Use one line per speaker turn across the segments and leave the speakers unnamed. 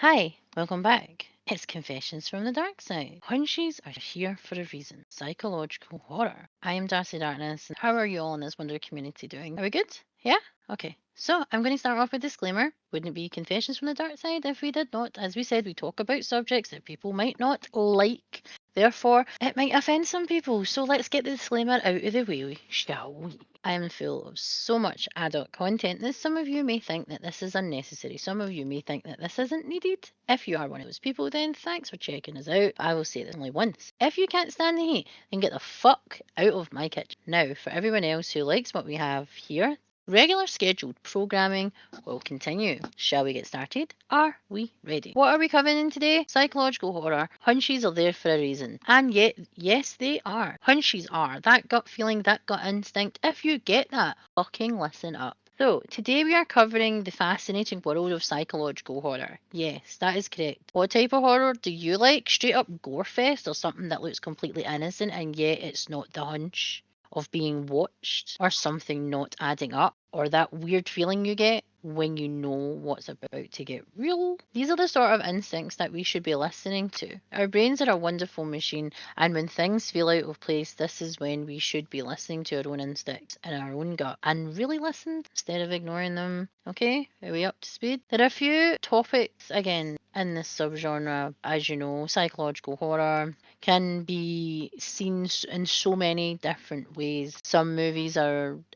Hi, welcome back. It's Confessions from the Darkside. Hunches are here for a reason. Psychological horror. I am Darcy Darkness, and how are you all in this wonder community doing? Are we good? Yeah? Okay. So, I'm going to start off with a disclaimer. Wouldn't it be Confessions from the Dark Side if we did not? As we said, we talk about subjects that people might not like. Therefore, it might offend some people. So let's get the disclaimer out of the way, shall we? I am full of so much adult content that some of you may think that this is unnecessary. Some of you may think that this isn't needed. If you are one of those people, then thanks for checking us out. I will say this only once. If you can't stand the heat, then get the fuck out of my kitchen. Now, for everyone else who likes what we have here, regular scheduled programming will continue. Shall we get started? Are we ready? What are we covering today? Psychological horror. Hunches are there for a reason. And yet, yes, they are. Hunches are. That gut feeling, that gut instinct. If you get that, fucking listen up. So, today we are covering the fascinating world of psychological horror. Yes, that is correct. What type of horror do you like? Straight up gorefest or something that looks completely innocent and yet it's not the hunch of being watched or something not adding up, or that weird feeling you get when you know what's about to get real. These are the sort of instincts that we should be listening to. Our brains are a wonderful machine, and when things feel out of place, this is when we should be listening to our own instincts and our own gut and really listen instead of ignoring them. Okay, are we up to speed? There are a few topics again in this subgenre. As you know, psychological horror can be seen in so many different ways. Some movies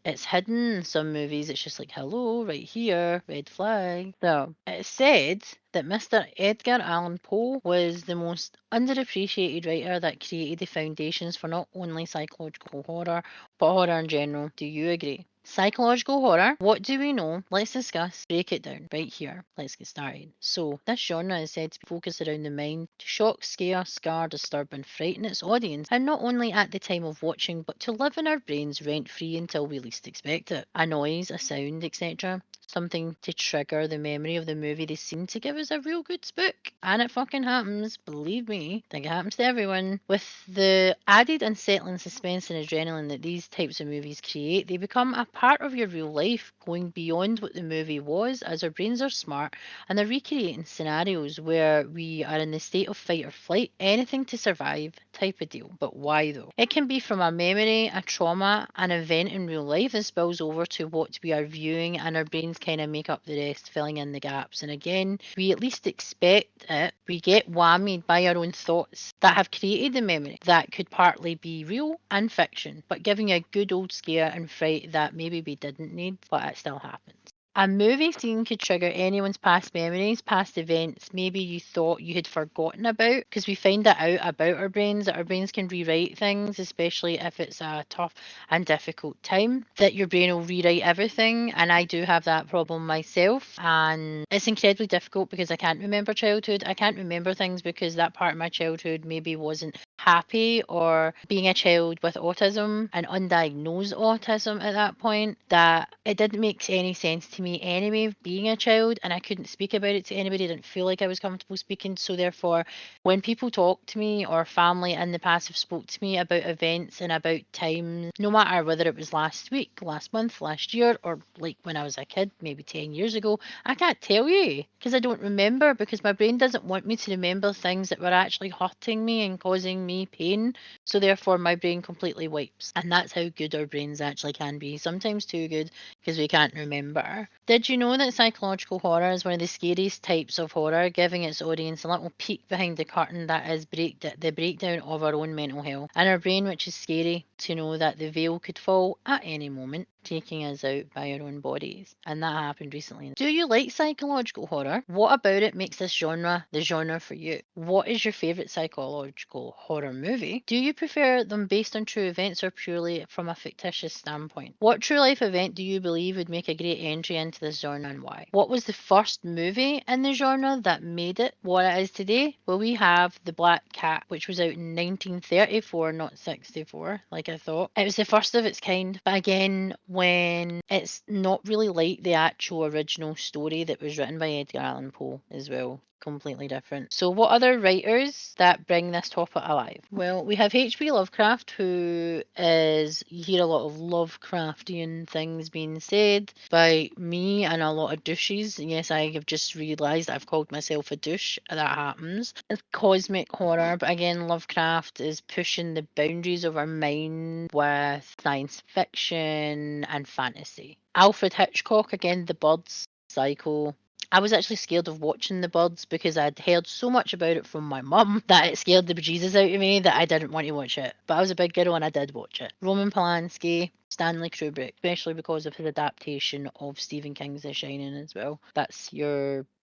it's hidden, some movies it's just like, hello, right here, red flag. So, it's said that Mr. Edgar Allan Poe was the most underappreciated writer that created the foundations for not only psychological horror, but horror in general. Do you agree? Psychological horror, what do we know? Let's discuss, break it down right here. Let's get started. So, this genre is said to be focused around the mind to shock, scare, scar, disturb, and frighten its audience, and not only at the time of watching, but to live in our brains rent free until we least expect it. A noise, a sound, etc. Something to trigger the memory of the movie they seem to give us a real good spook. And it fucking happens, believe me. I think it happens to everyone. With the added unsettling suspense and adrenaline that these types of movies create, they become a part of your real life, going beyond what the movie was, as our brains are smart and they're recreating scenarios where we are in the state of fight or flight, anything to survive type of deal. But why though? It can be from a memory, a trauma, an event in real life that spills over to what we are viewing, and our brains kind of make up the rest, filling in the gaps. And again, we at least expect it. We get whammied by our own thoughts that have created the memory that could partly be real and fiction, but giving a good old scare and fright that maybe we didn't need, but it still happens. A movie scene could trigger anyone's past memories, past events maybe you thought you had forgotten about, because we find that out about our brains, that our brains can rewrite things, especially if it's a tough and difficult time, that your brain will rewrite everything. And I do have that problem myself, and it's incredibly difficult because I can't remember childhood. I can't remember things because that part of my childhood maybe wasn't happy, or being a child with autism and undiagnosed autism at that point, that it didn't make any sense to me anyway, being a child, and I couldn't speak about it to anybody. I didn't feel like I was comfortable speaking. So therefore, when people talk to me or family in the past have spoke to me about events and about times, no matter whether it was last week, last month, last year, or like when I was a kid, maybe 10 years ago, I can't tell you because I don't remember, because my brain doesn't want me to remember things that were actually hurting me and causing me pain. So therefore my brain completely wipes. And that's how good our brains actually can be. Sometimes too good, because we can't remember. Did you know that psychological horror is one of the scariest types of horror, giving its audience a little peek behind the curtain that is the breakdown of our own mental health and our brain, which is scary to know that the veil could fall at any moment, taking us out by our own bodies. And that happened recently. Do you like psychological horror? What about it makes this genre the genre for you? What is your favourite psychological horror movie? Do you prefer them based on true events or purely from a fictitious standpoint? What true life event do you believe would make a great entry into this genre, and why? What was the first movie in the genre that made it what it is today? Well, we have The Black Cat, which was out in 1934, not 64, like I thought. It was the first of its kind, but again, when it's not really like the actual original story that was written by Edgar Allan Poe as well. completely different. So what other writers that bring this topic alive? Well, we have H.P. Lovecraft, who is, you hear a lot of Lovecraftian things being said by me and a lot of douches. Yes, I have just realised I've called myself a douche. That happens. It's cosmic horror, but again, Lovecraft is pushing the boundaries of our mind with science fiction and fantasy. Alfred Hitchcock, again, The Birds, Psycho. I was actually scared of watching The Birds because I'd heard so much about it from my mum that it scared the bejesus out of me that I didn't want to watch it. But I was a big girl and I did watch it. Roman Polanski, Stanley Kubrick, especially because of his adaptation of Stephen King's The Shining as well.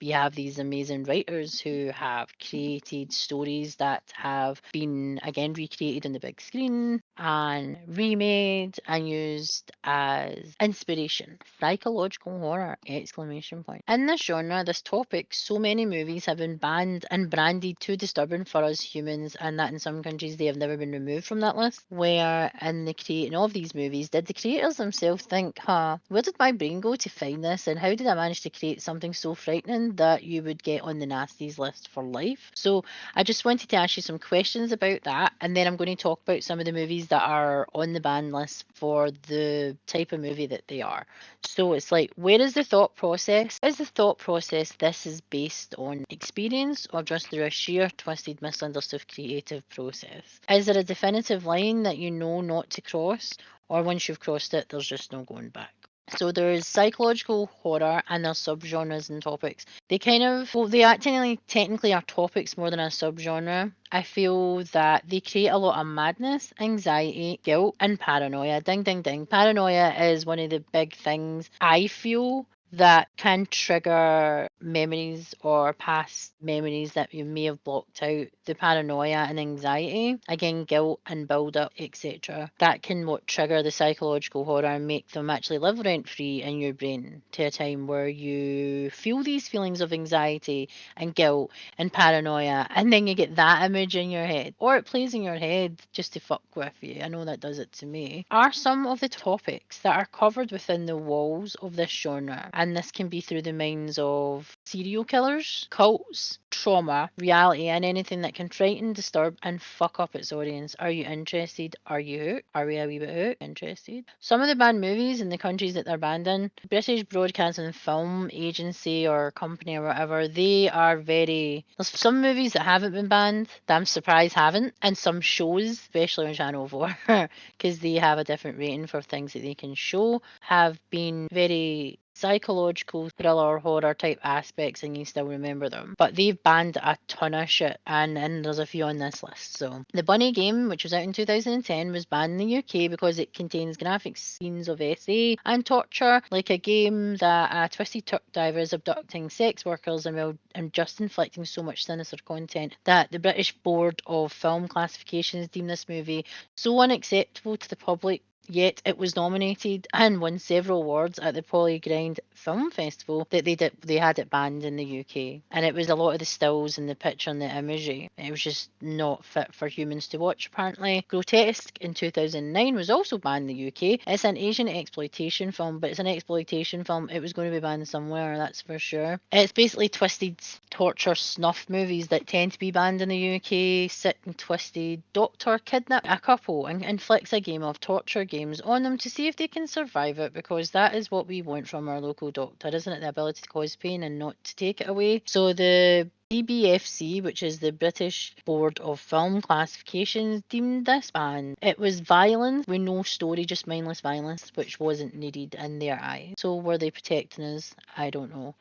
You have these amazing writers who have created stories that have been again recreated on the big screen and remade and used as inspiration. Psychological horror, exclamation point. In this genre, this topic, so many movies have been banned and branded too disturbing for us humans, and that in some countries they have never been removed from that list. Where in the creating of these movies, did the creators themselves think, where did my brain go to find this, and how did I manage to create something so frightening that you would get on the nasties list for life? So I just wanted to ask you some questions about that, and then I'm going to talk about some of the movies that are on the ban list for the type of movie that they are. So it's like, where is the thought process? Is the thought process this is based on experience or just through a sheer twisted, misunderstood creative process? Is there a definitive line that you know not to cross, or once you've crossed it, there's just no going back? So there's psychological horror and there's subgenres and topics. They actually technically are topics more than a subgenre. I feel that they create a lot of madness, anxiety, guilt, and paranoia. Ding, ding, ding. Paranoia is one of the big things I feel that can trigger memories or past memories that you may have blocked out. The paranoia and anxiety, again, guilt and build up, etc. That can trigger the psychological horror and make them actually live rent free in your brain to a time where you feel these feelings of anxiety and guilt and paranoia, and then you get that image in your head, or it plays in your head just to fuck with you. I know that does it to me. Are some of the topics that are covered within the walls of this genre, and this can be through the minds of serial killers, cults, trauma, reality, and anything that can frighten, disturb, and fuck up its audience. Are you interested? Are you hooked? Are we a wee bit hooked? Interested? Some of the banned movies in the countries that they're banned in, British Broadcasting Film Agency or company or whatever, they are very... There's some movies that haven't been banned that I'm surprised haven't, and some shows, especially on Channel 4, because they have a different rating for things that they can show, have been very psychological thriller horror type aspects and you still remember them, but they've banned a ton of shit, and there's a few on this list. So the Bunny Game, which was out in 2010, was banned in the UK because it contains graphic scenes of SA and torture, like a game that twisted truck driver is abducting sex workers and just inflicting so much sinister content that the British Board of Film Classifications deemed this movie so unacceptable to the public. Yet it was nominated and won several awards at the Polygrind Film Festival that they had it banned in the UK. And it was a lot of the stills and the picture and the imagery. It was just not fit for humans to watch, apparently. Grotesque in 2009 was also banned in the UK. It's an Asian exploitation film, but it's an exploitation film. It was going to be banned somewhere, that's for sure. It's basically twisted torture snuff movies that tend to be banned in the UK. Sick and twisted doctor kidnaps a couple and inflicts a game of torture games on them to see if they can survive it, because that is what we want from our local doctor, isn't it? The ability to cause pain and not to take it away. So the BBFC, which is the British Board of Film Classifications, deemed this ban. It was violence with no story, just mindless violence, which wasn't needed in their eyes. So were they protecting us? I don't know.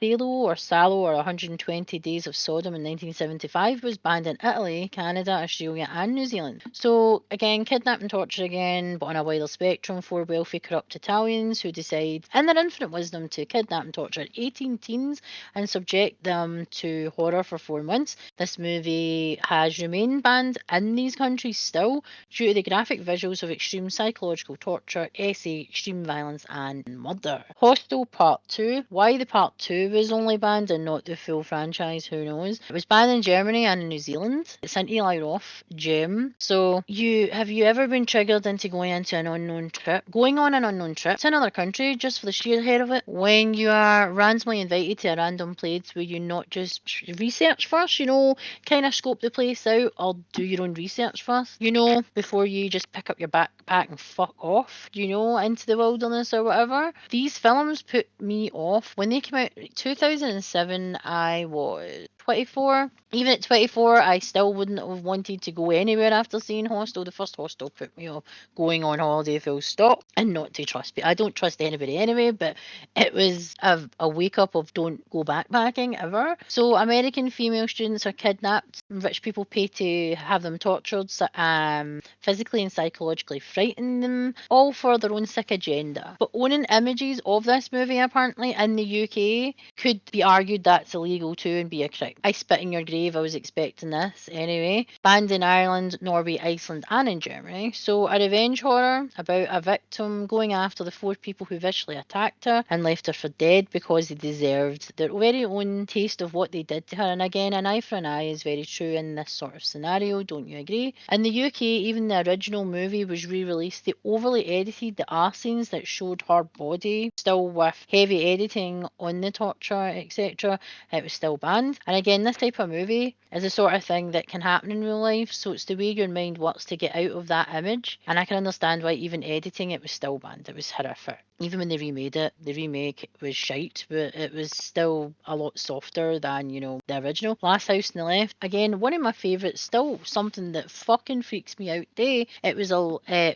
Salo or 120 Days of Sodom in 1975 was banned in Italy, Canada, Australia and New Zealand. So again, kidnap and torture again, but on a wider spectrum for wealthy corrupt Italians who decide in their infinite wisdom to kidnap and torture 18 teens and subject them to horror for 4 months. This movie has remained banned in these countries still due to the graphic visuals of extreme psychological torture, essay, extreme violence and murder. Hostel Part 2. Why the Part 2 was only banned and not the full franchise, who knows. It was banned in Germany and in New Zealand. It's an Eli Roth gem. So have you ever been triggered into going into an unknown trip? Going on an unknown trip to another country just for the sheer head of it? When you are randomly invited to a random place where you not just reset research first, kind of scope the place out, or do your own research first, before you just pick up your backpack and fuck off, into the wilderness or whatever. These films put me off. When they came out in 2007, I was 24. Even at 24, I still wouldn't have wanted to go anywhere after seeing Hostel. The first Hostel put me off going on holiday full stop, and not to trust me. I don't trust anybody anyway, but it was a wake up of don't go backpacking ever. So American female students are kidnapped. Rich people pay to have them tortured, physically and psychologically frighten them, all for their own sick agenda. But owning images of this movie apparently in the UK could be argued that's illegal too and be a crime. I spit in your grave, I was expecting this anyway. Banned in Ireland, Norway, Iceland and in Germany. So a revenge horror about a victim going after the 4 people who viciously attacked her and left her for dead because they deserved their very own taste of what they did to her. And again, an eye for an eye is very true in this sort of scenario, don't you agree? In the UK, even the original movie was re-released. They overly edited the R scenes that showed her body, still with heavy editing on the torture, etc. It was still banned. And again, this type of movie is the sort of thing that can happen in real life, so it's the way your mind works to get out of that image. And I can understand why even editing it was still banned. It was horrific. Even when they remade it, the remake was shite, but it was still a lot softer than, the original. Last House on the Left, again, one of my favourites, still something that fucking freaks me out today. It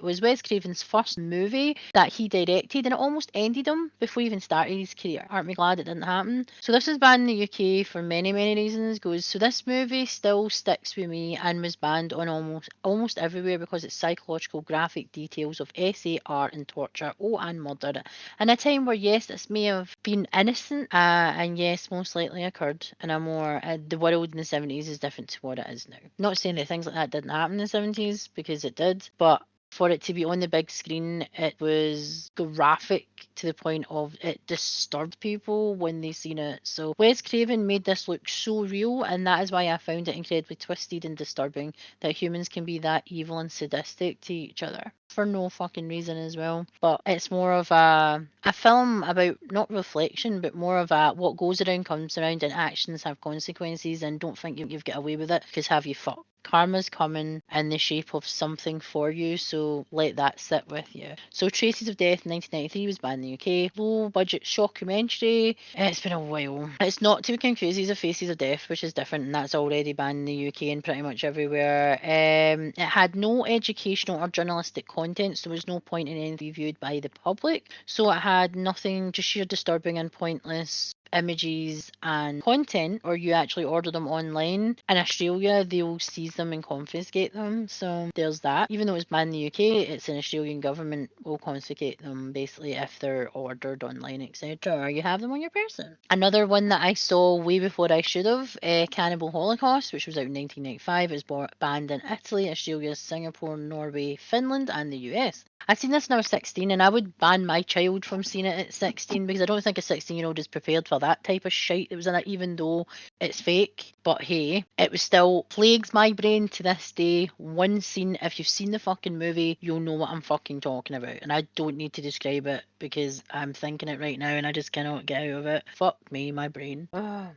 was Wes Craven's first movie that he directed, and it almost ended him before he even started his career. Aren't we glad it didn't happen? So this was banned in the UK for many, many reasons. So this movie still sticks with me and was banned on almost everywhere because it's psychological graphic details of SAR and torture, and murder. In a time where, yes, this may have been innocent, and yes, most likely occurred in a more, the world in the 70s is different to what it is now. Not saying that things like that didn't happen in the 70s, because it did, but for it to be on the big screen, it was graphic to the point of it disturbed people when they seen it. So Wes Craven made this look so real, and that is why I found it incredibly twisted and disturbing that humans can be that evil and sadistic to each other for no fucking reason as well. But it's more of a film about not reflection, but more of a what goes around comes around, and actions have consequences, and don't think you've got away with it because have you fucked. Karma's coming in the shape of something for you, so let that sit with you. So Traces of Death 1993 was banned in the UK. Low budget shockumentary. It's been a while. It's not to be confused with Faces of Death, which is different, and that's already banned in the UK and pretty much everywhere. It had no educational or journalistic content, so there was no point in anything viewed by the public. So it had nothing, just sheer disturbing and pointless images and content, or you actually order them online. In Australia, they'll seize them and confiscate them, so there's that. Even though it's banned in the UK, it's an Australian government will confiscate them basically if they're ordered online, etc., or you have them on your person. Another one that I saw way before I should have, Cannibal Holocaust, which was out in 1995. It was banned in Italy, Australia, Singapore, Norway, Finland and the US. I'd seen this when I was 16, and I would ban my child from seeing it at 16 because I don't think a 16-year-old is prepared for that type of shite that was in it, even though it's fake. But hey, it was still plagues my brain to this day. One scene, if you've seen the fucking movie, you'll know what I'm fucking talking about. And I don't need to describe it because I'm thinking it right now and I just cannot get out of it. Fuck me, my brain.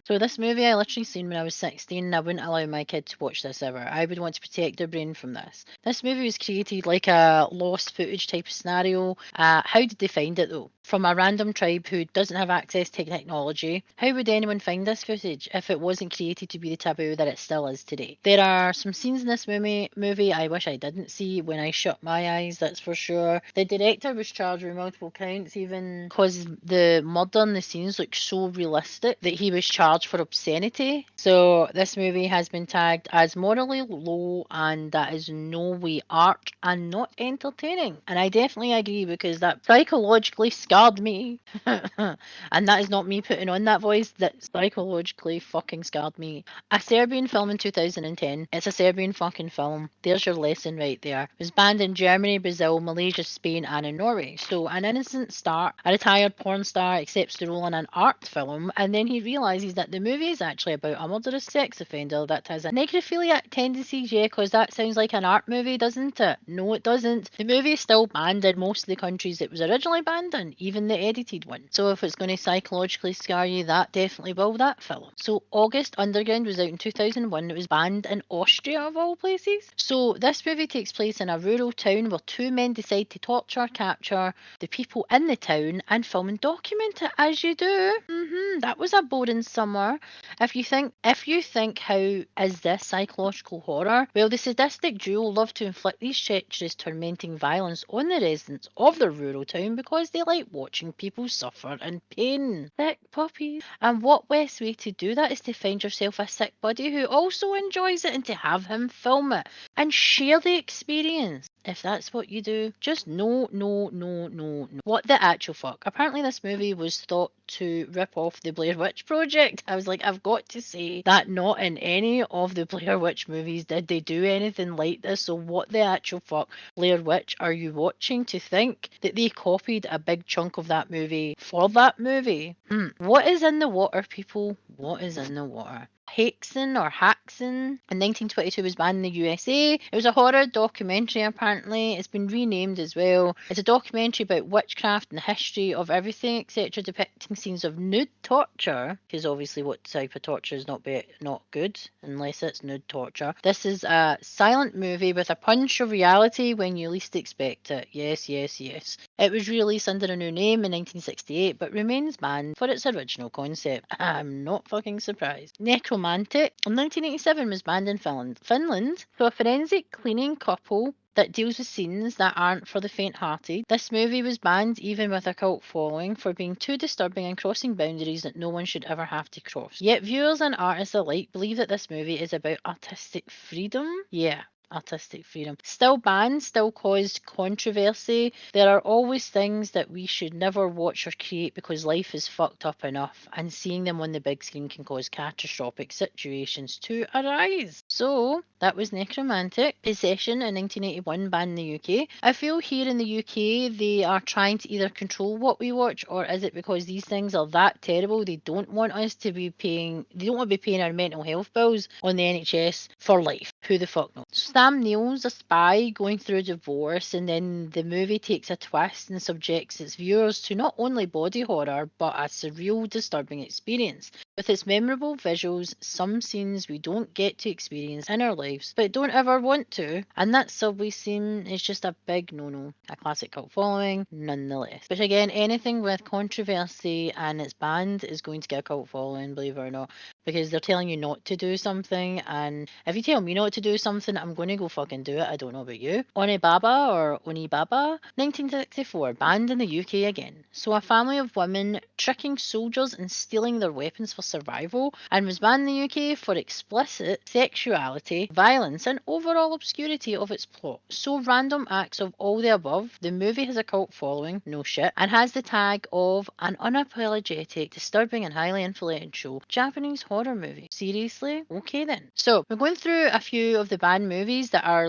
So this movie I literally seen when I was 16, and I wouldn't allow my kid to watch this ever. I would want to protect their brain from this. This movie was created like a lost footage type of scenario. How did they find it though? From a random tribe who doesn't have access to technology. How would anyone find this footage if it wasn't created to be the taboo that it still is today? There are some scenes in this movie I wish I didn't see when I shut my eyes, that's for sure. The director was charged with multiple counts, even because the murder in the scenes look so realistic that he was charged for obscenity. So this movie has been tagged as morally low, and that is no way art and not entertaining. And I definitely agree because that psychologically scarred me. And that is not me putting on that voice, that psychologically fucking scarred me. A Serbian film in 2010. It's a Serbian fucking film. There's your lesson right there. It was banned in Germany, Brazil, Malaysia, Spain and in Norway. So an innocent start, a retired porn star accepts the role in an art film, and then he realises that the movie is actually about a murderous sex offender that has a necrophiliac tendencies. Yeah, because that sounds like an art movie, doesn't it? No, it doesn't. The movie is still banned in most of the countries it was originally banned in, even the edited one. So if it's going to psychologically scar you, that definitely will, that film. So August Underground weekend was out in 2001. It was banned in Austria, of all places. So this movie takes place in a rural town where two men decide to torture, capture the people in the town and film and document it, as you do. That was a boring summer. If you think how is this psychological horror? Well, the sadistic duo love to inflict these treacherous, tormenting violence on the residents of the rural town because they like watching people suffer in pain. Sick puppies. And what best way to do that is to find yourself a sick buddy who also enjoys it and to have him film it and share the experience. If that's what you do, just no. What the actual fuck? Apparently this movie was thought to rip off the Blair Witch Project. I was like, I've got to say that not in any of the Blair Witch movies did they do anything like this. So what the actual fuck, Blair Witch, are you watching to think that they copied a big chunk of that movie for that movie? What is in the water, people? What is in the water? Haxon or Haxon in 1922 was banned in the USA. It was a horror documentary, apparently. It's been renamed as well. It's a documentary about witchcraft and the history of everything, etc., depicting scenes of nude torture, because obviously what type of torture is not good unless it's nude torture. This is a silent movie with a punch of reality when you least expect it. Yes. It was released under a new name in 1968, but remains banned for its original concept. I'm not fucking surprised. Necromantic in 1987 was banned in Finland. So a forensic cleaning couple that deals with scenes that aren't for the faint-hearted. This movie was banned even with a cult following for being too disturbing and crossing boundaries that no one should ever have to cross. Yet viewers and artists alike believe that this movie is about artistic freedom. Yeah. Artistic freedom. Still banned, still caused controversy. There are always things that we should never watch or create because life is fucked up enough, and seeing them on the big screen can cause catastrophic situations to arise. So, that was Necromantic. Possession in 1981 banned in the UK. I feel here in the UK they are trying to either control what we watch, or is it because these things are that terrible they don't want us to be paying, they don't want to be paying our mental health bills on the NHS for life. Who the fuck knows? Sam Neill's a spy going through a divorce, and then the movie takes a twist and subjects its viewers to not only body horror but a surreal, disturbing experience. With its memorable visuals, some scenes we don't get to experience in our lives but don't ever want to, and that subway scene is just a big no-no. A classic cult following, nonetheless. But again, anything with controversy and it's banned is going to get a cult following, believe it or not, because they're telling you not to do something, and if you tell me not to do something, I'm going to go fucking do it. I don't know about you. Onibaba or Onibaba, 1964, banned in the UK again. So a family of women tricking soldiers and stealing their weapons for survival, and was banned in the UK for explicit sexuality, violence, and overall obscurity of its plot. So random acts of all the above, the movie has a cult following, no shit, and has the tag of an unapologetic, disturbing, and highly influential Japanese horror movie. Seriously? Okay then. So we're going through a few of the banned movies that are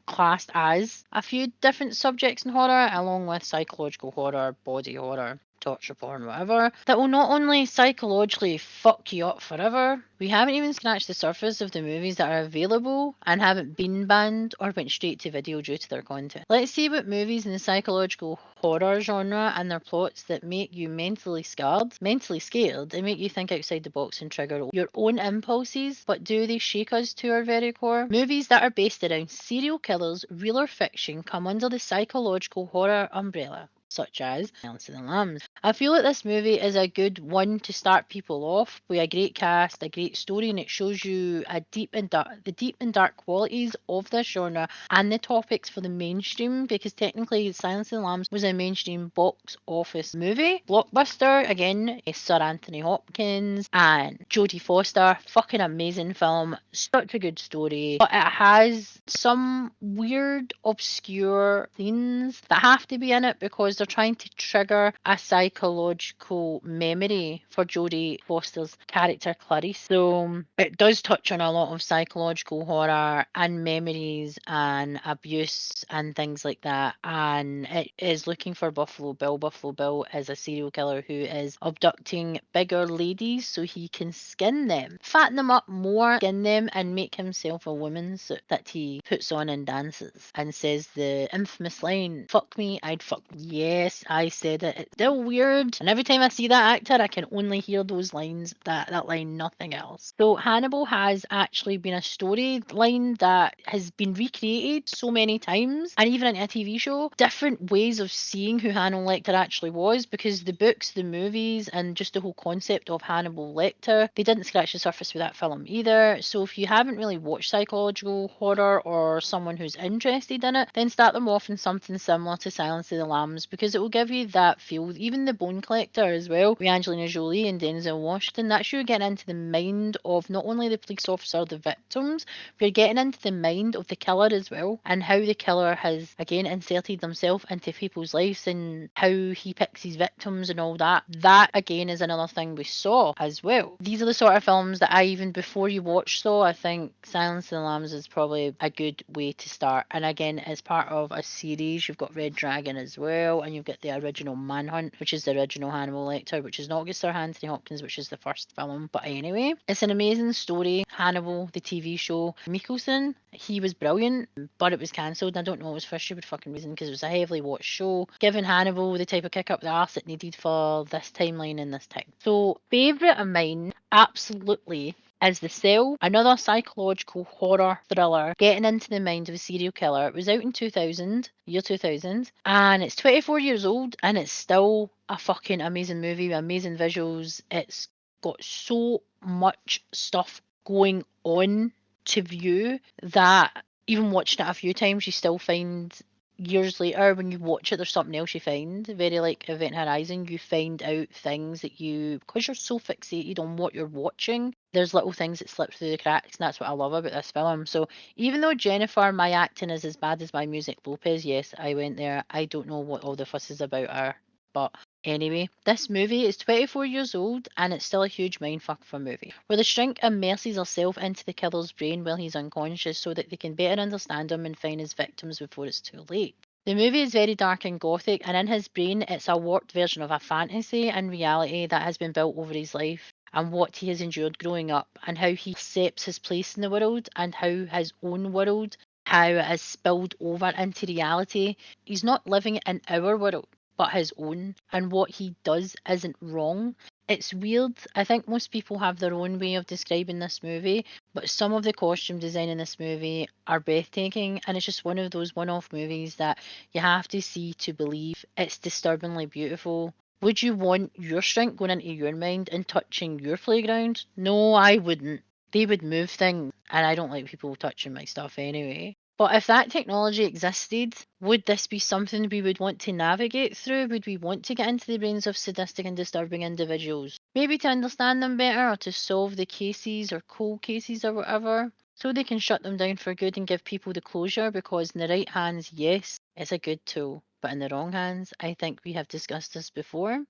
classed as a few different subjects in horror, along with psychological horror, body horror, torture porn, whatever, that will not only psychologically fuck you up forever. We haven't even scratched the surface of the movies that are available and haven't been banned or went straight to video due to their content. Let's see what movies in the psychological horror genre and their plots that make you mentally scared, and make you think outside the box and trigger your own impulses, but do they shake us to our very core? Movies that are based around serial killers, real or fiction, come under the psychological horror umbrella, such as Silence of the Lambs. I feel that this movie is a good one to start people off with a great cast, a great story, and it shows you the deep and dark qualities of this genre and the topics for the mainstream, because technically Silence of the Lambs was a mainstream box office movie. Blockbuster, again, Sir Anthony Hopkins and Jodie Foster. Fucking amazing film. Such a good story. But it has some weird, obscure scenes that have to be in it because they're trying to trigger a psychological memory for Jodie Foster's character Clarice. So it does touch on a lot of psychological horror and memories and abuse and things like that. And it is looking for Buffalo Bill. Buffalo Bill is a serial killer who is abducting bigger ladies so he can skin them, fatten them up more, skin them, and make himself a woman suit that he puts on and dances and says the infamous line, "Fuck me, I'd fuck." Yeah. Yes, I said it. It's still weird. And every time I see that actor, I can only hear those lines, that line, nothing else. So Hannibal has actually been a storyline that has been recreated so many times, and even in a TV show, different ways of seeing who Hannibal Lecter actually was, because the books, the movies, and just the whole concept of Hannibal Lecter, they didn't scratch the surface with that film either. So if you haven't really watched psychological horror or someone who's interested in it, then start them off in something similar to Silence of the Lambs, because it will give you that feel. Even The Bone Collector as well, with Angelina Jolie and Denzel Washington, that's you getting into the mind of not only the police officer, the victims, but you're getting into the mind of the killer as well, and how the killer has again inserted himself into people's lives and how he picks his victims and all that. That again is another thing we saw as well. These are the sort of films that I, even before you watch Saw, I think Silence of the Lambs is probably a good way to start. And again, as part of a series, you've got Red Dragon as well, and you've got the original Manhunt, which is the original Hannibal Lecter, which is not with Sir Anthony Hopkins, which is the first film. But anyway, it's an amazing story. Hannibal, the TV show. Mikkelsen, he was brilliant, but it was cancelled. I don't know, it was for stupid fucking reason, because it was a heavily watched show, giving Hannibal the type of kick up the arse it needed for this timeline and this time. So, favourite of mine, absolutely, is The Cell, another psychological horror thriller getting into the mind of a serial killer. It was out in 2000, year 2000, and it's 24 years old, and it's still a fucking amazing movie with amazing visuals. It's got so much stuff going on to view that even watching it a few times, you still find years later when you watch it, there's something else you find. Very like Event Horizon, you find out things that you, because you're so fixated on what you're watching, there's little things that slip through the cracks, and that's what I love about this film. So even though Jennifer, my acting is as bad as my music, Lopez, yes, I went there. I don't know what all the fuss is about her, but anyway, this movie is 24 years old, and it's still a huge mindfuck of a movie, where the shrink immerses herself into the killer's brain while he's unconscious so that they can better understand him and find his victims before it's too late. The movie is very dark and gothic, and in his brain it's a warped version of a fantasy and reality that has been built over his life and what he has endured growing up, and how he accepts his place in the world, and how his own world, how it has spilled over into reality. He's not living in our world, but his own, and what he does isn't wrong. It's weird. I think most people have their own way of describing this movie, but some of the costume design in this movie are breathtaking, and it's just one of those one-off movies that you have to see to believe. It's disturbingly beautiful. Would you want your shrink going into your mind and touching your playground? No, I wouldn't. They would move things, and I don't like people touching my stuff anyway. But if that technology existed, would this be something we would want to navigate through? Would we want to get into the brains of sadistic and disturbing individuals? Maybe to understand them better, or to solve the cases or cold cases or whatever, so they can shut them down for good and give people the closure, because in the right hands, yes, it's a good tool. But in the wrong hands, I think we have discussed this before.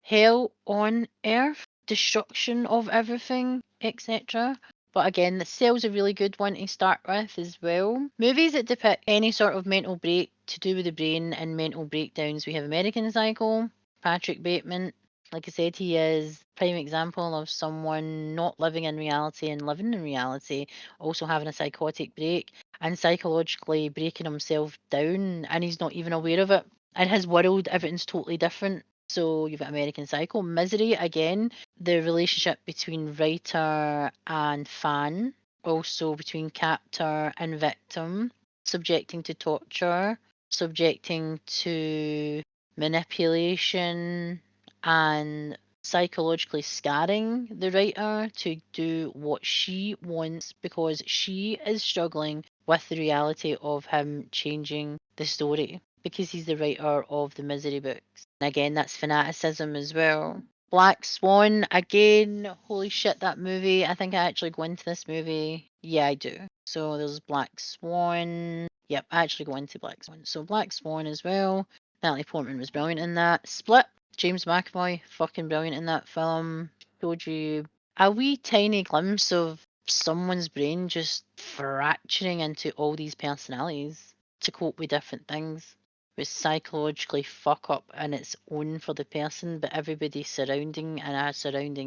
Hell on earth, destruction of everything, etc. But again, the Cell's a really good one to start with as well. Movies that depict any sort of mental break to do with the brain and mental breakdowns. We have American Psycho, Patrick Bateman. Like I said, he is a prime example of someone not living in reality and living in reality, also having a psychotic break and psychologically breaking himself down, and he's not even aware of it. In his world, everything's totally different. So you've got American Psycho. Misery, again, the relationship between writer and fan, also between captor and victim, subjecting to torture, subjecting to manipulation, and psychologically scarring the writer to do what she wants, because she is struggling with the reality of him changing the story, because he's the writer of the Misery books. And again, that's fanaticism as well. Black Swan, again, holy shit, that movie. I think I actually go into this movie. Yeah, I do. So there's Black Swan. Yep, I actually go into Black Swan. So Black Swan as well. Natalie Portman was brilliant in that. Split, James McAvoy, fucking brilliant in that film. Showed you a wee tiny glimpse of someone's brain just fracturing into all these personalities to cope with different things. Was psychologically fuck up in its own for the person, but everybody surrounding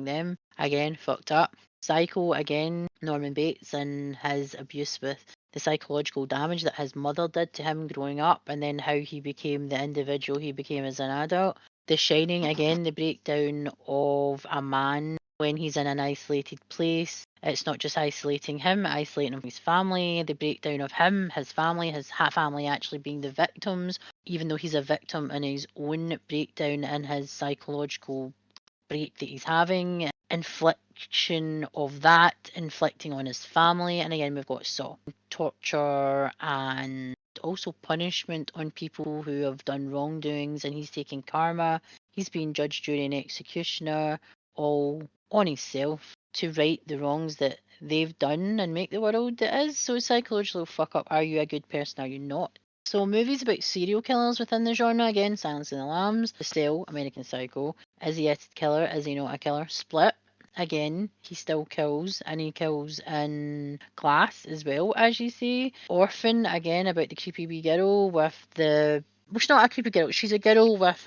them, again, fucked up. Psycho, again, Norman Bates and his abuse with the psychological damage that his mother did to him growing up, and then how he became the individual he became as an adult. The Shining, again, the breakdown of a man when he's in an isolated place. It's not just isolating him, isolating him from his family, the breakdown of him, his family actually being the victims, even though he's a victim in his own breakdown and his psychological break that he's having, infliction of that, inflicting on his family, and again we've got torture and also punishment on people who have done wrongdoings, and he's taking karma. He's being judged, jury, and executioner, all on himself to right the wrongs that they've done and make the world that is. So psychological fuck up. Are you a good person? Are you not? So movies about serial killers within the genre, again, Silence of the Lambs, Still, American Psycho. Is he a killer? Is he not a killer? Split. Again, he still kills, and he kills in class as well, as you say. Orphan, again, about the creepy wee girl with the... Well, she's not a creepy girl. She's a girl with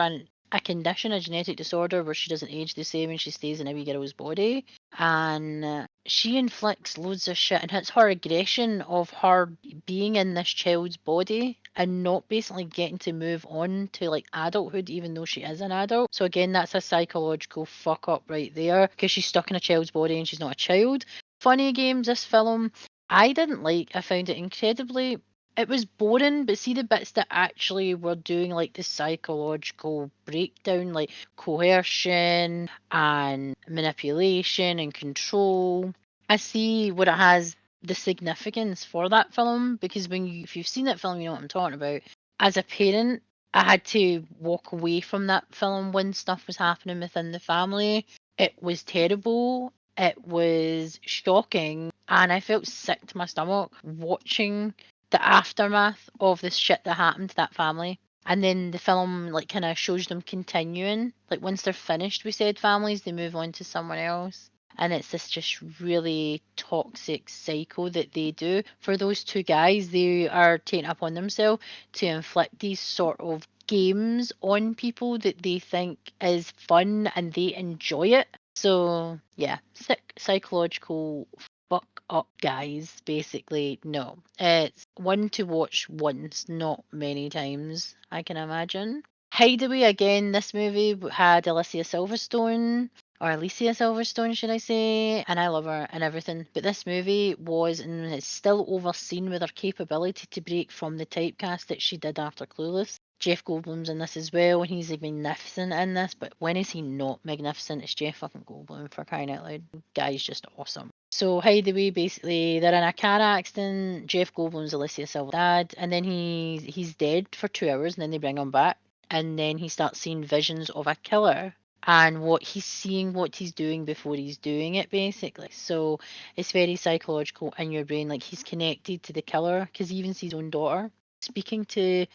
a condition, a genetic disorder, where she doesn't age the same and she stays in a wee girl's body. And she inflicts loads of shit, and it's her aggression of her being in this child's body and not basically getting to move on to like adulthood, even though she is an adult. So again, that's a psychological fuck up right there, because she's stuck in a child's body and she's not a child. Funny Games, this film, I didn't like. I found it incredibly... It was boring, but see the bits that actually were doing like the psychological breakdown, like coercion and manipulation and control. I see what it has, the significance for that film, because if you've seen that film, you know what I'm talking about. As a parent, I had to walk away from that film when stuff was happening within the family. It was terrible. It was shocking, and I felt sick to my stomach watching the aftermath of the shit that happened to that family. And then the film like kind of shows them continuing. Like once they're finished with said families, they move on to someone else. And it's this just really toxic cycle that they do. For those two guys, they are taking it upon themselves to inflict these sort of games on people that they think is fun and they enjoy it. So yeah, sick psychological fuck up guys, basically. No, it's one to watch once, not many times, I can imagine. Hideaway, again, this movie had Alicia Silverstone, should I say, and I love her and everything, but this movie was and is still overseen with her capability to break from the typecast that she did after Clueless. Jeff Goldblum's in this as well, and he's magnificent in this, but when is he not magnificent? It's Jeff fucking Goldblum, for crying out loud. Guy's just awesome. So Hideaway, basically, they're in a car accident. Jeff Goldblum's Alicia Silver's dad, and then he's dead for 2 hours, and then they bring him back, and then he starts seeing visions of a killer and what he's seeing, what he's doing before he's doing it, basically. So it's very psychological in your brain, like he's connected to the killer because he even sees his own daughter speaking to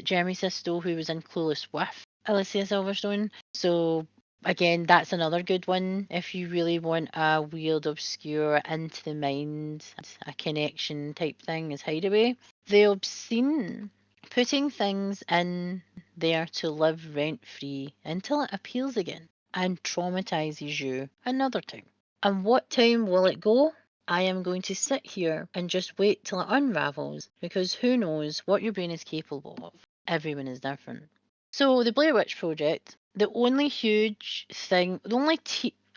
Jeremy Sisto, who was in Clueless with Alicia Silverstone. So again, that's another good one if you really want a weird, obscure, into the mind, a connection type thing, is Hideaway. The obscene, putting things in there to live rent-free until it appeals again and traumatizes you another time. And what time will it go? I am going to sit here and just wait till it unravels, because who knows what your brain is capable of. Everyone is different. So the Blair Witch Project, the only huge thing, the only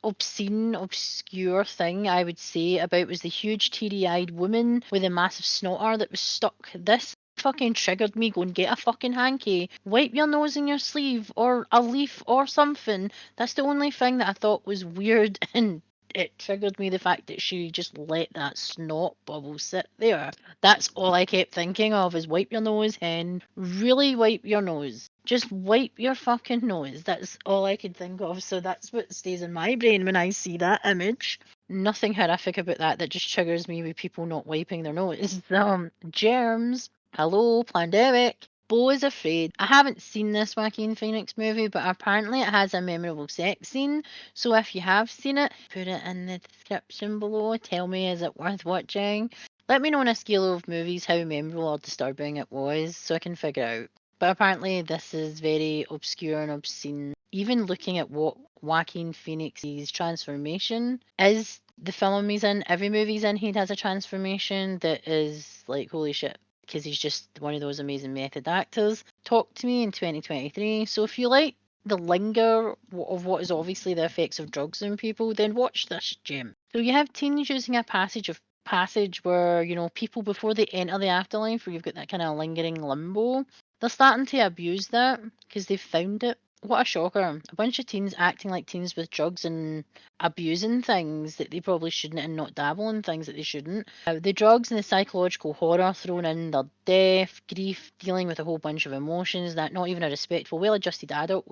obscene, obscure thing I would say about was the huge teary-eyed woman with a massive snotter that was stuck. This fucking triggered me. Go and get a fucking hanky, wipe your nose in your sleeve or a leaf or something. That's the only thing that I thought was weird, and it triggered me, the fact that she just let that snot bubble sit there. That's all I kept thinking of, is wipe your nose, hen. Really wipe your nose. Just wipe your fucking nose. That's all I could think of. So that's what stays in my brain when I see that image. Nothing horrific about that. That just triggers me with people not wiping their nose. Germs. Hello, pandemic. Beau is Afraid. I haven't seen this Joaquin Phoenix movie, but apparently it has a memorable sex scene. So if you have seen it, put it in the description below. Tell me, is it worth watching? Let me know on a scale of movies how memorable or disturbing it was, so I can figure out. But apparently this is very obscure and obscene. Even looking at what Joaquin Phoenix's transformation is, the film he's in, every movie he's in, he has a transformation that is like, holy shit, because he's just one of those amazing method actors. Talk to Me in 2023. So if you like the linger of what is obviously the effects of drugs on people, then watch this gem. So you have teens using a passage where, you know, people before they enter the afterlife, where you've got that kind of lingering limbo, they're starting to abuse that because they've found it. What a shocker. A bunch of teens acting like teens with drugs and abusing things that they probably shouldn't and not dabble in things that they shouldn't. The drugs and the psychological horror thrown in, their death, grief, dealing with a whole bunch of emotions that not even a respectful, well-adjusted adult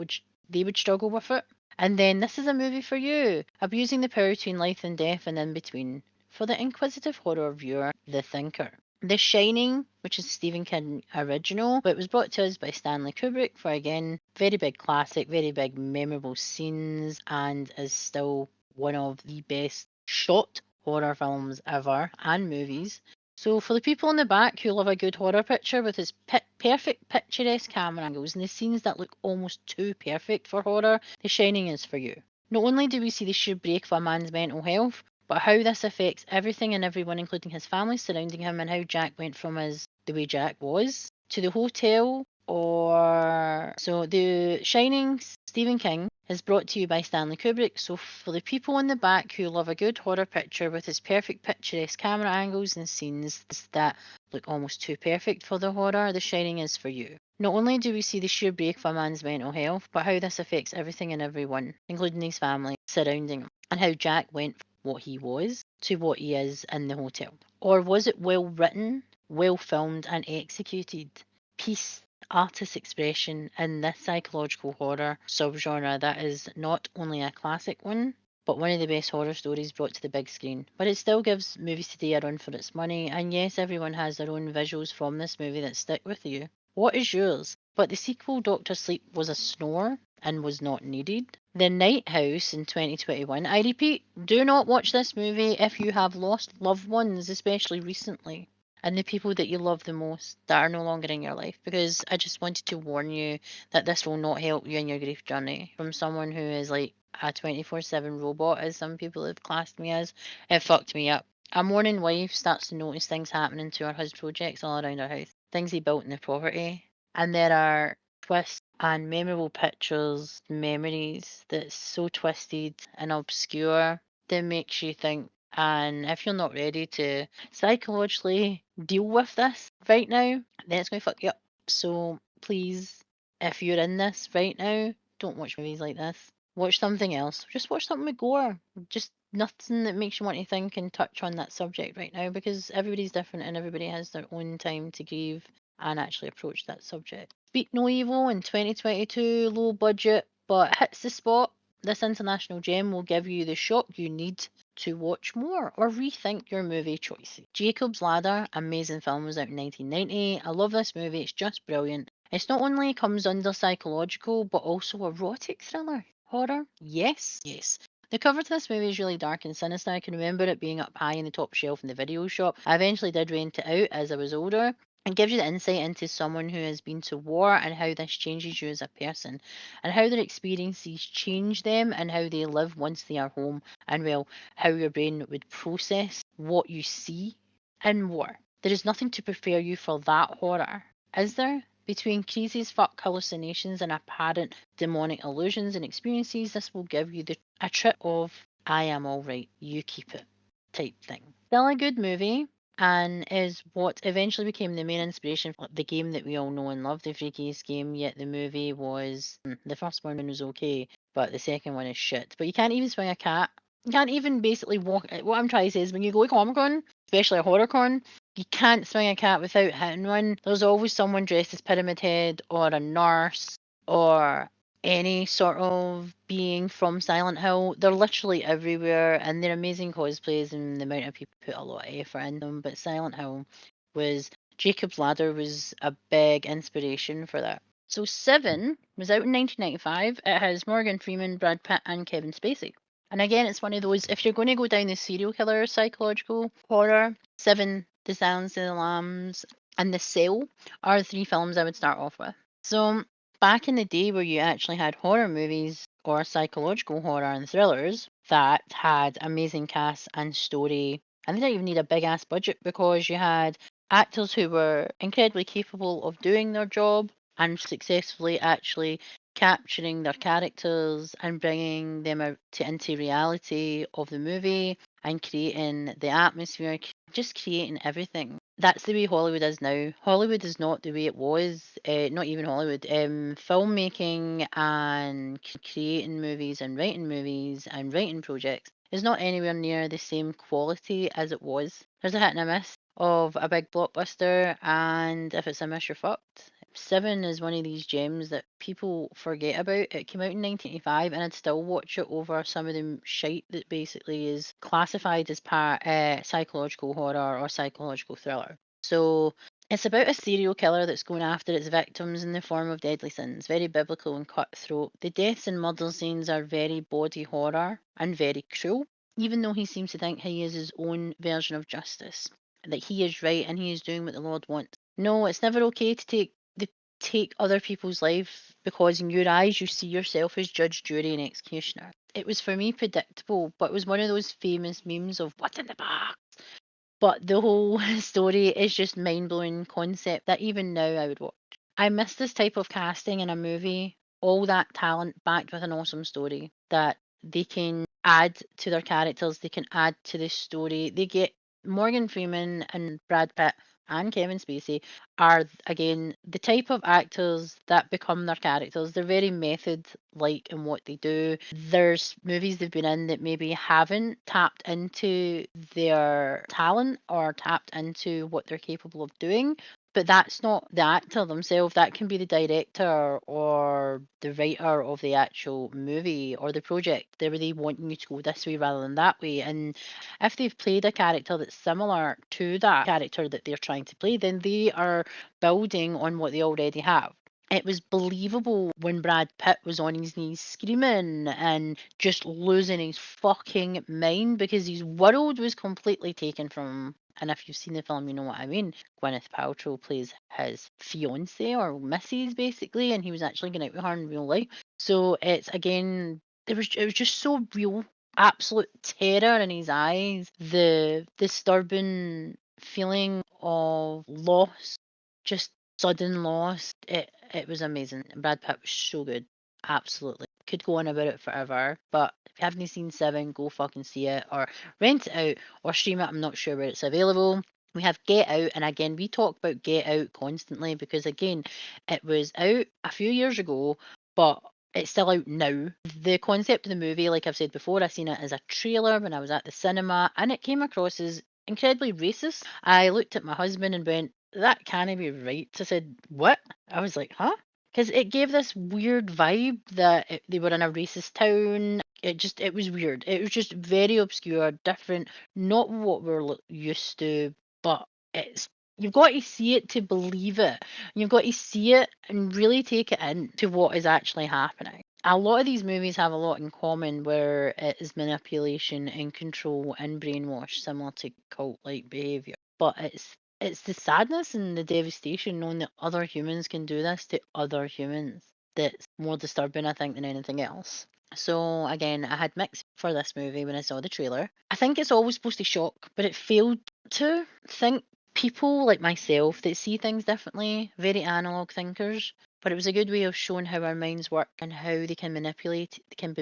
they would struggle with it. And then this is a movie for you, abusing the power between life and death and in between. For the inquisitive horror viewer, The Thinker. The Shining, which is a Stephen King original, but it was brought to us by Stanley Kubrick for, again, very big classic, very big memorable scenes, and is still one of the best shot horror films ever, and movies. So for the people in the back who love a good horror picture with its perfect picturesque camera angles and the scenes that look almost too perfect for horror, The Shining is for you. Not only do we see the sheer break of a man's mental health, but how this affects everything and everyone, including his family surrounding him, and how Jack went from the way Jack was to the hotel. So The Shining, Stephen King, is brought to you by Stanley Kubrick. So for the people in the back who love a good horror picture with its perfect picturesque camera angles and scenes that look almost too perfect for the horror, The Shining is for you. Not only do we see the sheer break of a man's mental health, but how this affects everything and everyone, including his family surrounding him, and how Jack went from what he was to what he is in the hotel. Or was it well written, well filmed and executed? Peace, artist expression in this psychological horror subgenre that is not only a classic one, but one of the best horror stories brought to the big screen. But it still gives movies today a run for its money, and yes, everyone has their own visuals from this movie that stick with you. What is yours? But the sequel, Doctor Sleep, was a snore and was not needed. The Night House in 2021. I repeat, do not watch this movie if you have lost loved ones, especially recently, and the people that you love the most that are no longer in your life, because I just wanted to warn you that this will not help you in your grief journey. From someone who is like a 24/7 robot, as some people have classed me as, it fucked me up. A mourning wife starts to notice things happening to her husband's projects all around her house, things he built in the property, and there are twists and memorable pictures, memories that's so twisted and obscure that makes you think. And if you're not ready to psychologically deal with this right now, then it's going to fuck you up. So please, if you're in this right now, don't watch movies like this. Watch something else. Just watch something with gore. Just nothing that makes you want to think and touch on that subject right now, because everybody's different and everybody has their own time to grieve and actually approach that subject. Speak No Evil in 2022, low budget, but hits the spot. This international gem will give you the shock you need to watch more or rethink your movie choices. Jacob's Ladder, amazing film, was out in 1990. I love this movie, it's just brilliant. It's not only comes under psychological, but also erotic thriller. Horror? Yes. The cover to this movie is really dark and sinister. I can remember it being up high in the top shelf in the video shop. I eventually did rent it out as I was older. It gives you the insight into someone who has been to war and how this changes you as a person, and how their experiences change them and how they live once they are home, and well, how your brain would process what you see in war. There is nothing to prepare you for that horror, is there? Between crazy as fuck hallucinations and apparent demonic illusions and experiences, this will give you a trip of I am alright, you keep it type thing. Still a good movie, and is what eventually became the main inspiration for the game that we all know and love, the Freakiest game, yet the movie was, the first one was okay, but the second one is shit. But you can't even swing a cat. You can't even basically walk. What I'm trying to say is when you go to Comic-Con, especially a horror con, you can't swing a cat without hitting one. There's always someone dressed as Pyramid Head or a nurse or any sort of being from Silent Hill. They're literally everywhere, and they're amazing cosplays, and the amount of people put a lot of effort in them. But Jacob's Ladder was a big inspiration for that. So Seven was out in 1995. It has Morgan Freeman, Brad Pitt, and Kevin Spacey. And again, it's one of those, if you're going to go down the serial killer psychological horror, Seven, The Silence of the Lambs, and The Cell are the three films I would start off with. So back in the day where you actually had horror movies or psychological horror and thrillers that had amazing casts and story, and they didn't even need a big ass budget because you had actors who were incredibly capable of doing their job and successfully actually capturing their characters and bringing them out into reality of the movie and creating the atmosphere, just creating everything. That's the way Hollywood is now. Hollywood is not the way it was, not even Hollywood. Filmmaking and creating movies and writing projects is not anywhere near the same quality as it was. There's a hit and a miss of a big blockbuster, and if it's a miss, you're fucked. Seven is one of these gems that people forget about. It came out in 1985, and I'd still watch it over some of the shite that basically is classified as psychological horror or psychological thriller. So it's about a serial killer that's going after its victims in the form of deadly sins, very biblical and cutthroat. The deaths and murder scenes are very body horror and very cruel, even though he seems to think he is his own version of justice, that he is right and he is doing what the Lord wants. No, it's never okay to take other people's life because in your eyes you see yourself as judge, jury, and executioner. It was for me predictable, but it was one of those famous memes of what's in the box. But the whole story is just mind blowing concept that even now I would watch. I miss this type of casting in a movie, all that talent backed with an awesome story that they can add to their characters, they can add to the story. They get Morgan Freeman and Brad Pitt and Kevin Spacey are again the type of actors that become their characters. They're very method like in what they do. There's movies they've been in that maybe haven't tapped into their talent or tapped into what they're capable of doing. But that's not the actor themselves. That can be the director or the writer of the actual movie or the project. They're really wanting you to go this way rather than that way. And if they've played a character that's similar to that character that they're trying to play, then they are building on what they already have. It was believable when Brad Pitt was on his knees screaming and just losing his fucking mind because his world was completely taken from him. And if you've seen the film, you know what I mean. Gwyneth Paltrow plays his fiance or missus basically, and he was actually going out with her in real life. So it's again, it was just so real, absolute terror in his eyes, the disturbing feeling of loss, just sudden loss. It was amazing. Brad Pitt was so good. Absolutely. Could go on about it forever. But if you haven't seen Seven, go fucking see it or rent it out or stream it. I'm not sure where it's available. We have Get Out, and again, we talk about Get Out constantly because, again, it was out a few years ago, but it's still out now. The concept of the movie, like I've said before, I seen it as a trailer when I was at the cinema, and it came across as incredibly racist. I looked at my husband and went, that can't be right. I said, what? I was like, huh? Because it gave this weird vibe that they were in a racist town. It was weird. It was just very obscure, different, not what we're used to, but it's, you've got to see it to believe it. You've got to see it and really take it in to what is actually happening. A lot of these movies have a lot in common where it is manipulation and control and brainwash, similar to cult-like behaviour. But it's the sadness and the devastation knowing that other humans can do this to other humans that's more disturbing, I think, than anything else. So again, I had mixed for this movie when I saw the trailer. I think it's always supposed to shock, but it failed to. Think people like myself that see things differently, very analog thinkers, but it was a good way of showing how our minds work and how they can be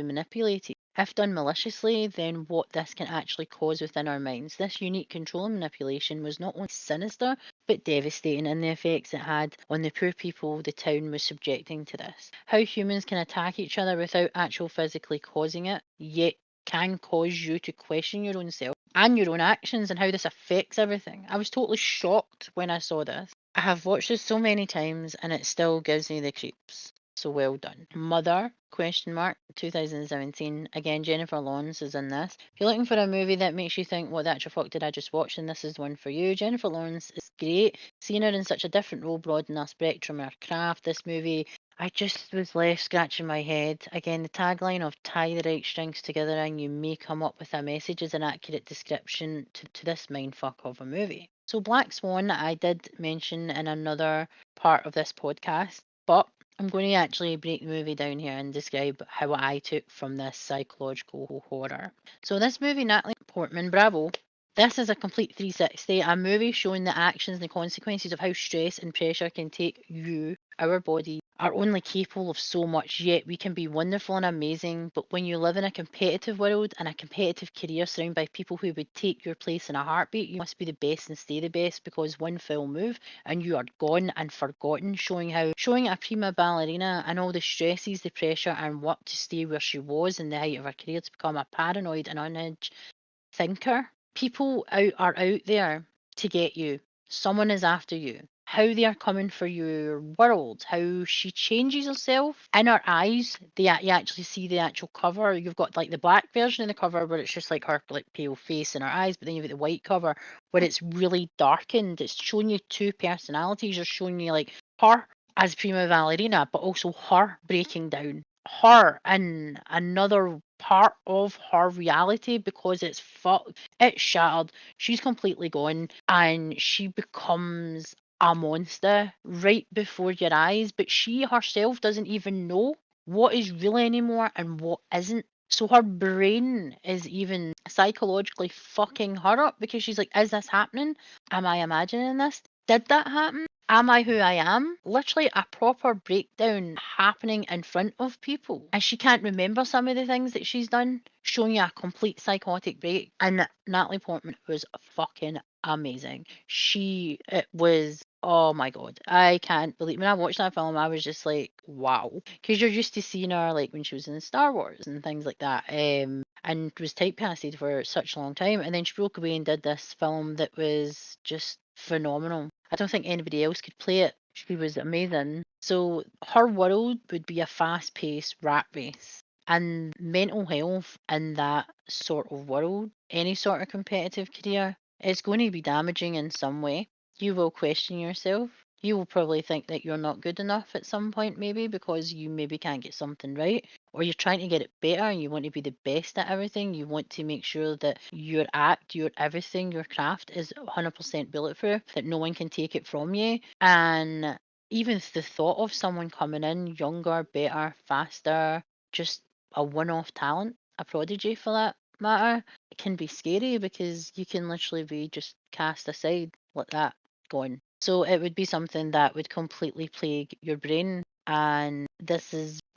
manipulated. If done maliciously, then what this can actually cause within our minds. This unique control and manipulation was not only sinister, but devastating in the effects it had on the poor people the town was subjecting to this. How humans can attack each other without actually physically causing it, yet can cause you to question your own self and your own actions and how this affects everything. I was totally shocked when I saw this. I have watched this so many times and it still gives me the creeps. So well done. Mother, question mark, 2017. Again, Jennifer Lawrence is in this. If you're looking for a movie that makes you think, what the actual fuck did I just watch? And this is one for you. Jennifer Lawrence is great. Seeing her in such a different role broaden our spectrum, our craft. This movie, I just was left scratching my head. Again, the tagline of tie the right strings together and you may come up with a message is an accurate description to this mindfuck of a movie. So Black Swan, I did mention in another part of this podcast, but I'm going to actually break the movie down here and describe how I took from this psychological horror. So this movie, Natalie Portman, bravo, This is a complete 360, a movie showing the actions and the consequences of how stress and pressure can take you, our body, are only capable of so much, yet we can be wonderful and amazing. But when you live in a competitive world and a competitive career surrounded by people who would take your place in a heartbeat, you must be the best and stay the best, because one foul move and you are gone and forgotten, showing a prima ballerina and all the stresses, the pressure and work to stay where she was in the height of her career to become a paranoid and unhinged thinker. People are out there to get you. Someone is after you. How they are coming for your world, how she changes herself in her eyes. You actually see the actual cover. You've got like the black version of the cover where it's just like her like pale face and her eyes, but then you've got the white cover where it's really darkened. It's showing you two personalities. You're showing you like her as prima ballerina, but also her breaking down. Her in another part of her reality because it's fucked. It's shattered. She's completely gone and she becomes a monster right before your eyes, but she herself doesn't even know what is real anymore and what isn't. So her brain is even psychologically fucking her up because she's like, is this happening? Am I imagining this? Did that happen? Am I who I am? Literally a proper breakdown happening in front of people. And she can't remember some of the things that she's done, showing you a complete psychotic break. And Natalie Portman was fucking amazing. It was, oh my God. I can't believe, when I watched that film, I was just like, wow. Because you're used to seeing her like when she was in Star Wars and things like that. And was typecasted for such a long time. And then she broke away and did this film that was just phenomenal. I don't think anybody else could play it. She was amazing. So her world would be a fast-paced rat race. And mental health in that sort of world, any sort of competitive career, is going to be damaging in some way. You will question yourself. You will probably think that you're not good enough at some point, maybe because you maybe can't get something right, or you're trying to get it better and you want to be the best at everything. You want to make sure that your act, your everything, your craft is 100% bulletproof, that no one can take it from you. And even the thought of someone coming in younger, better, faster, just a one-off talent, a prodigy for that matter, it can be scary because you can literally be just cast aside like that, gone. So it would be something that would completely plague your brain, and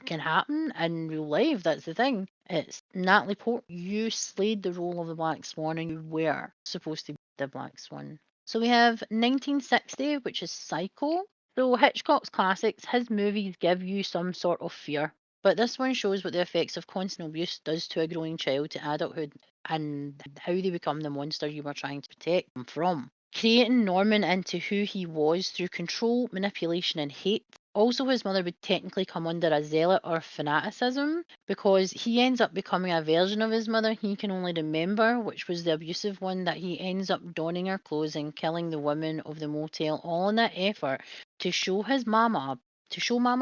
can happen in real life. That's the thing. It's Natalie Portman. You slayed the role of the Black Swan, and you were supposed to be the Black Swan. So we have 1960, which is Psycho. So Hitchcock's classics, his movies give you some sort of fear. But this one shows what the effects of constant abuse does to a growing child to adulthood and how they become the monster you were trying to protect them from. Creating Norman into who he was through control, manipulation, and hate. Also, his mother would technically come under a zealot or fanaticism because he ends up becoming a version of his mother he can only remember, which was the abusive one, that he ends up donning her clothes and killing the women of the motel, all in that effort to show Mama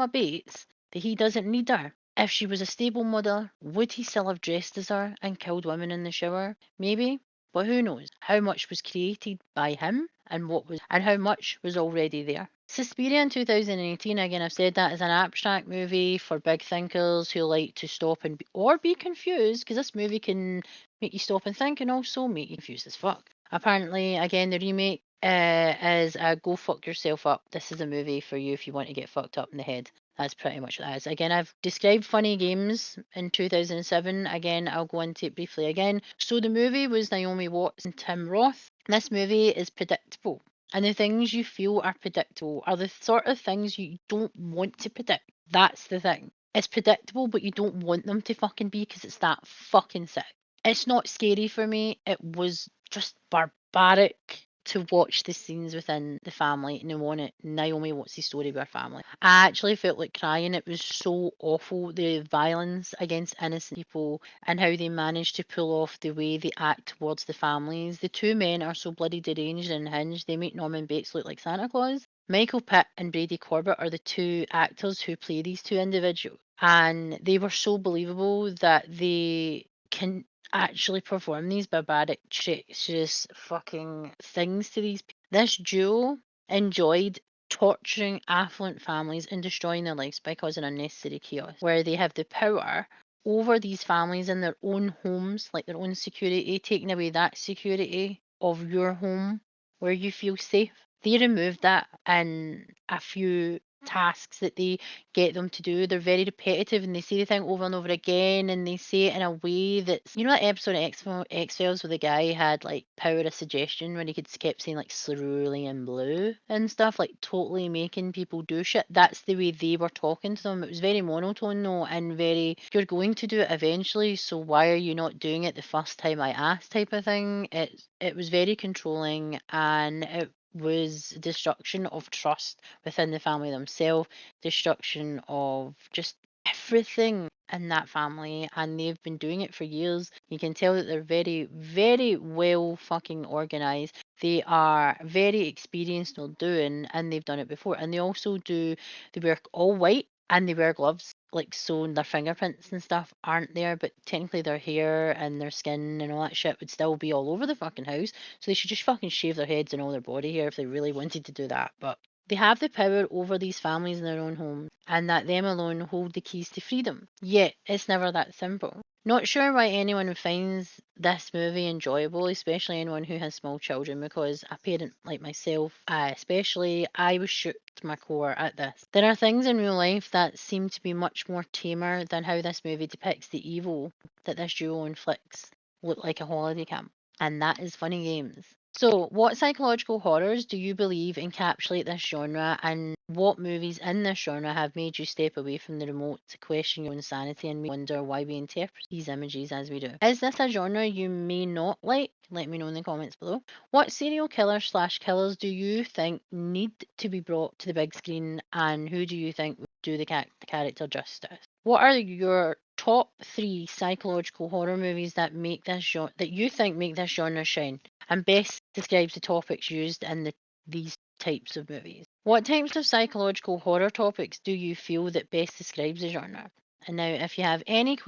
Bates that he doesn't need her. If she was a stable mother, would he still have dressed as her and killed women in the shower? Maybe. But who knows how much was created by him and how much was already there. Suspiria in 2018, again, I've said that is an abstract movie for big thinkers who like to stop or be confused, because this movie can make you stop and think and also make you confused as fuck. Apparently, again, the remake is Go Fuck Yourself Up. This is a movie for you if you want to get fucked up in the head. That's pretty much what that is. Again, I've described Funny Games in 2007. Again, I'll go into it briefly again. So the movie was Naomi Watts and Tim Roth. This movie is predictable. And the things you feel are predictable are the sort of things you don't want to predict. That's the thing. It's predictable, but you don't want them to fucking be because it's that fucking sick. It's not scary for me. It was just barbaric to watch the scenes within the family. Naomi, what's the story of her family? I actually felt like crying. It was so awful. The violence against innocent people and how they managed to pull off the way they act towards the families. The two men are so bloody deranged and hinged. They make Norman Bates look like Santa Claus. Michael Pitt and Brady Corbett are the two actors who play these two individuals. And they were so believable that they can actually perform these barbaric, treacherous fucking things to these people. This duo enjoyed torturing affluent families and destroying their lives by causing unnecessary chaos, where they have the power over these families in their own homes, like their own security, taking away that security of your home where you feel safe. They removed that in a few tasks that they get them to do. They're very repetitive and they say the thing over and over again, and they say it in a way that's, you know, that episode of X-Files where the guy had like power of suggestion when he kept saying like cerulean blue and stuff, like totally making people do shit. That's the way they were talking to them. It was very monotone though, and very, you're going to do it eventually, so why are you not doing it the first time I asked type of thing. It was very controlling, and it was destruction of trust within the family themselves, destruction of just everything in that family, and they've been doing it for years. You can tell that they're very, very well fucking organized. They are very experienced in doing, and they've done it before. And they also they wear all white and they wear gloves, like, so their fingerprints and stuff aren't there, but technically their hair and their skin and all that shit would still be all over the fucking house. So they should just fucking shave their heads and all their body hair if they really wanted to do that. But they have the power over these families in their own homes, and that them alone hold the keys to freedom. Yet, it's never that simple. Not sure why anyone finds this movie enjoyable, especially anyone who has small children, because a parent like myself, especially, I was shook to my core at this. There are things in real life that seem to be much more tamer than how this movie depicts the evil that this duo inflicts look like a holiday camp. And that is Funny Games. So, what psychological horrors do you believe encapsulate this genre, and what movies in this genre have made you step away from the remote to question your own sanity and wonder why we interpret these images as we do? Is this a genre you may not like? Let me know in the comments below. What serial killer/killers do you think need to be brought to the big screen, and who do you think would do the character justice? What are your top 3 psychological horror movies that you think make this genre shine, and best describes the topics used in these types of movies? What types of psychological horror topics do you feel that best describes the genre? And now, if you have any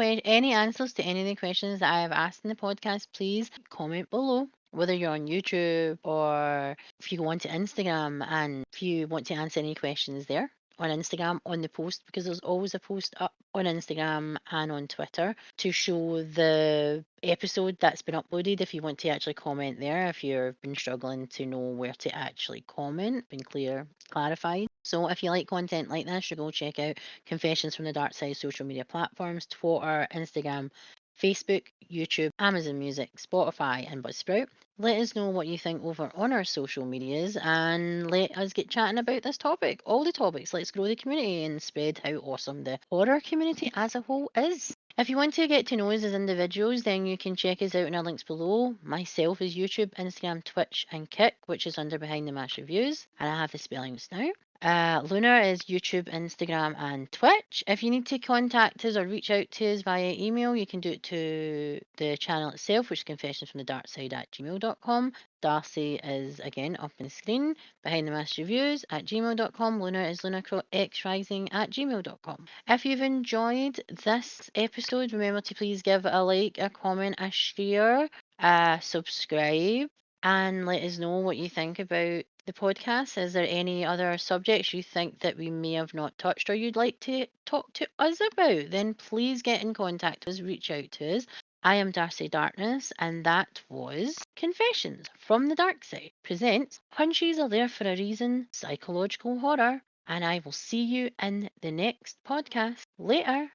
answers to any of the questions that I have asked in the podcast, please comment below. Whether you're on YouTube or if you go onto Instagram, and if you want to answer any questions there on Instagram on the post, because there's always a post up on Instagram and on Twitter to show the episode that's been uploaded. If you want to actually comment there, if you've been struggling to know where to actually comment, been clarified. So if you like content like this, you go check out Confessions from the Darkside social media platforms: Twitter, Instagram, Facebook, YouTube, Amazon Music, Spotify, and Buzzsprout. Let us know what you think over on our social medias, and let us get chatting about this topic. All the topics. Let's grow the community and spread how awesome the horror community as a whole is. If you want to get to know us as individuals, then you can check us out in our links below. Myself is YouTube, Instagram, Twitch, and Kick, which is under Behind the Mash Reviews, and I have the spellings now. Luna is YouTube, Instagram, and Twitch. If you need to contact us or reach out to us via email, you can do it to the channel itself, which is confessionsfromthedarkside@gmail.com. Darcy is again up on the screen. Behind the Mask Reviews @gmail.com. Luna is LunaXrising@gmail.com. If you've enjoyed this episode, remember to please give it a like, a comment, a share, a subscribe, and let us know what you think about the podcast. Is there any other subjects you think that we may have not touched or you'd like to talk to us about? Then please get in contact with us, reach out to us. I am Darcy Darkness, and that was Confessions from the Dark Side presents Hunches Are There for a Reason, Psychological Horror, and I will see you in the next podcast. Later.